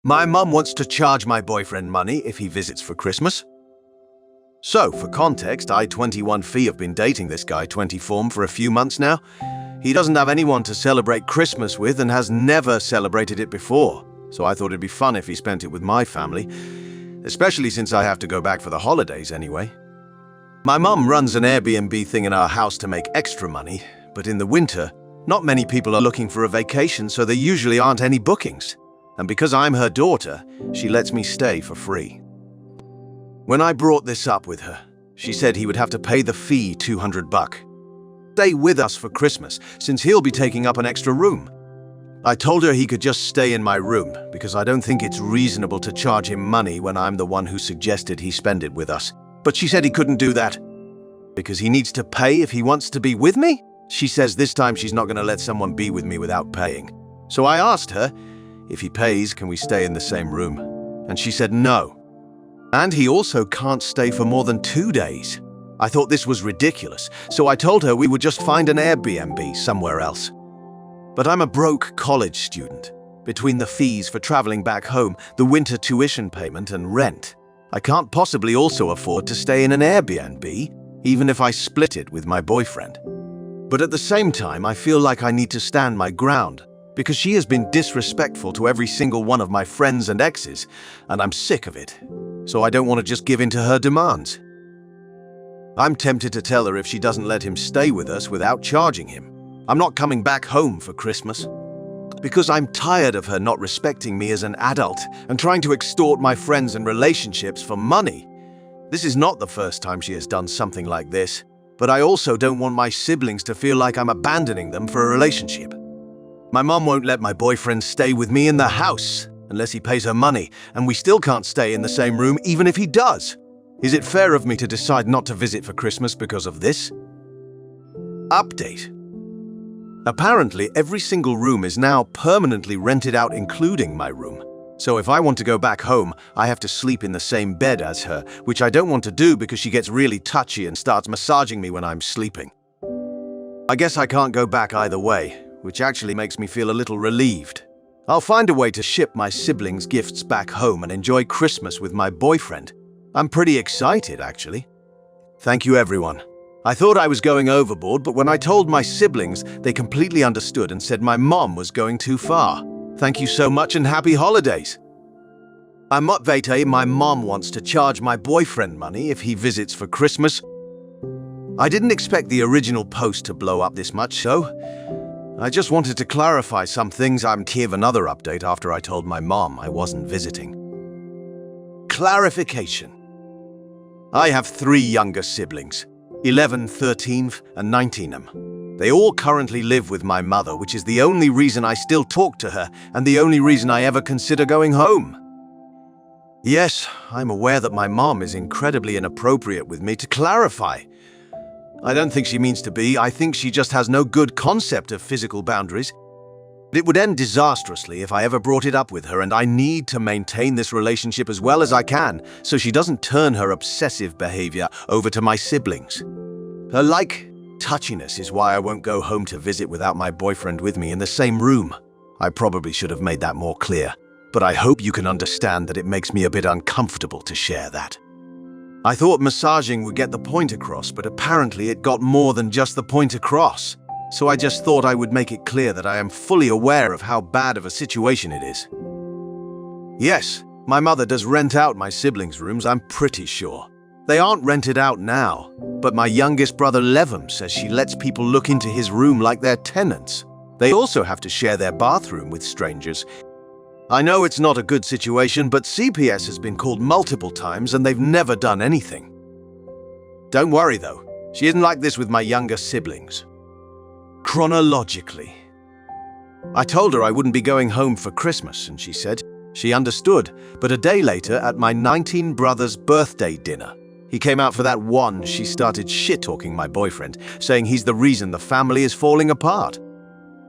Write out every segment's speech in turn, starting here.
My mum wants to charge my boyfriend money if he visits for Christmas. So, for context, I, 21 fee, have been dating this guy, 24, for a few months now. He doesn't have anyone to celebrate Christmas with and has never celebrated it before, so I thought it'd be fun if he spent it with my family, especially since I have to go back for the holidays anyway. My mum runs an Airbnb thing in our house to make extra money, but in the winter, not many people are looking for a vacation, so there usually aren't any bookings. And because I'm her daughter, she lets me stay for free. When I brought this up with her, she said he would have to pay the fee, $200. Stay with us for Christmas, since he'll be taking up an extra room. I told her he could just stay in my room, because I don't think it's reasonable to charge him money when I'm the one who suggested he spend it with us. But she said he couldn't do that, because he needs to pay if he wants to be with me? She says this time she's not going to let someone be with me without paying. So I asked her, if he pays, can we stay in the same room? And she said no. And he also can't stay for more than 2 days. I thought this was ridiculous, so I told her we would just find an Airbnb somewhere else. But I'm a broke college student. Between the fees for traveling back home, the winter tuition payment and rent, I can't possibly also afford to stay in an Airbnb, even if I split it with my boyfriend. But at the same time, I feel like I need to stand my ground, because she has been disrespectful to every single one of my friends and exes, and I'm sick of it. So I don't want to just give in to her demands. I'm tempted to tell her if she doesn't let him stay with us without charging him, I'm not coming back home for Christmas. Because I'm tired of her not respecting me as an adult and trying to extort my friends and relationships for money. This is not the first time she has done something like this, but I also don't want my siblings to feel like I'm abandoning them for a relationship. My mum won't let my boyfriend stay with me in the house unless he pays her money, and we still can't stay in the same room even if he does. Is it fair of me to decide not to visit for Christmas because of this? Update. Apparently, every single room is now permanently rented out, including my room. So if I want to go back home, I have to sleep in the same bed as her, which I don't want to do because she gets really touchy and starts massaging me when I'm sleeping. I guess I can't go back either way, which actually makes me feel a little relieved. I'll find a way to ship my siblings' gifts back home and enjoy Christmas with my boyfriend. I'm pretty excited, actually. Thank you, everyone. I thought I was going overboard, but when I told my siblings, they completely understood and said my mom was going too far. Thank you so much and happy holidays. I'm updated. My mom wants to charge my boyfriend money if he visits for Christmas. I didn't expect the original post to blow up this much, so I just wanted to clarify some things. I'm give another update after I told my mom I wasn't visiting. Clarification. I have 3 younger siblings, 11, 13, and 19. They all currently live with my mother, which is the only reason I still talk to her and the only reason I ever consider going home. Yes, I'm aware that my mom is incredibly inappropriate with me. To clarify, I don't think she means to be. I think she just has no good concept of physical boundaries. It would end disastrously if I ever brought it up with her, and I need to maintain this relationship as well as I can so she doesn't turn her obsessive behavior over to my siblings. Her touchiness is why I won't go home to visit without my boyfriend with me in the same room. I probably should have made that more clear, but I hope you can understand that it makes me a bit uncomfortable to share that. I thought massaging would get the point across, but apparently it got more than just the point across. So I just thought I would make it clear that I am fully aware of how bad of a situation it is. Yes, my mother does rent out my siblings' rooms, I'm pretty sure. They aren't rented out now, but my youngest brother Levum says she lets people look into his room like they're tenants. They also have to share their bathroom with strangers. I know it's not a good situation, but CPS has been called multiple times and they've never done anything. Don't worry though, she isn't like this with my younger siblings. Chronologically. I told her I wouldn't be going home for Christmas, and she said she understood, but a day later at my 19 brother's birthday dinner, he came out for that one, she started shit-talking my boyfriend, saying he's the reason the family is falling apart.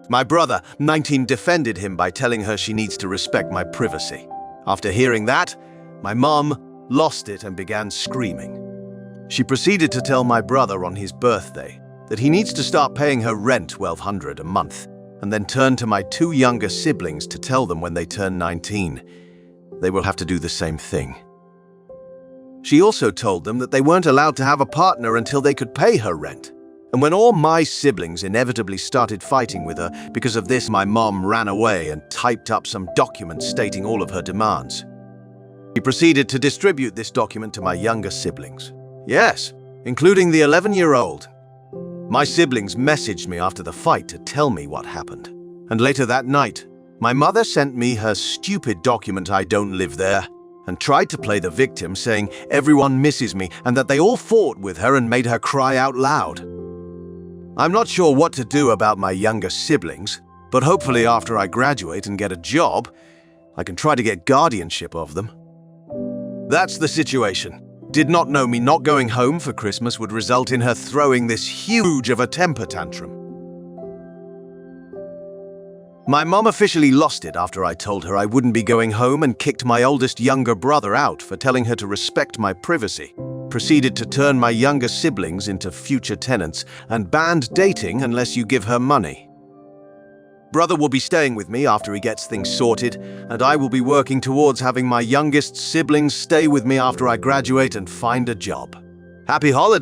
My brother, 19, defended him by telling her she needs to respect my privacy. After hearing that, my mom lost it and began screaming. She proceeded to tell my brother on his birthday that he needs to start paying her rent $1,200 a month, and then turn to my 2 younger siblings to tell them when they turn 19. they will have to do the same thing. She also told them that they weren't allowed to have a partner until they could pay her rent. And when all my siblings inevitably started fighting with her because of this, my mom ran away and typed up some documents stating all of her demands. She proceeded to distribute this document to my younger siblings. Yes, including the 11-year-old. My siblings messaged me after the fight to tell me what happened. And later that night, my mother sent me her stupid document I don't live there, and tried to play the victim, saying everyone misses me and that they all fought with her and made her cry out loud. I'm not sure what to do about my younger siblings, but hopefully after I graduate and get a job, I can try to get guardianship of them. That's the situation. Did not know me not going home for Christmas would result in her throwing this huge of a temper tantrum. My mom officially lost it after I told her I wouldn't be going home and kicked my oldest younger brother out for telling her to respect my privacy. Proceeded to turn my younger siblings into future tenants and banned dating unless you give her money. Brother will be staying with me after he gets things sorted, and I will be working towards having my youngest siblings stay with me after I graduate and find a job. Happy holidays!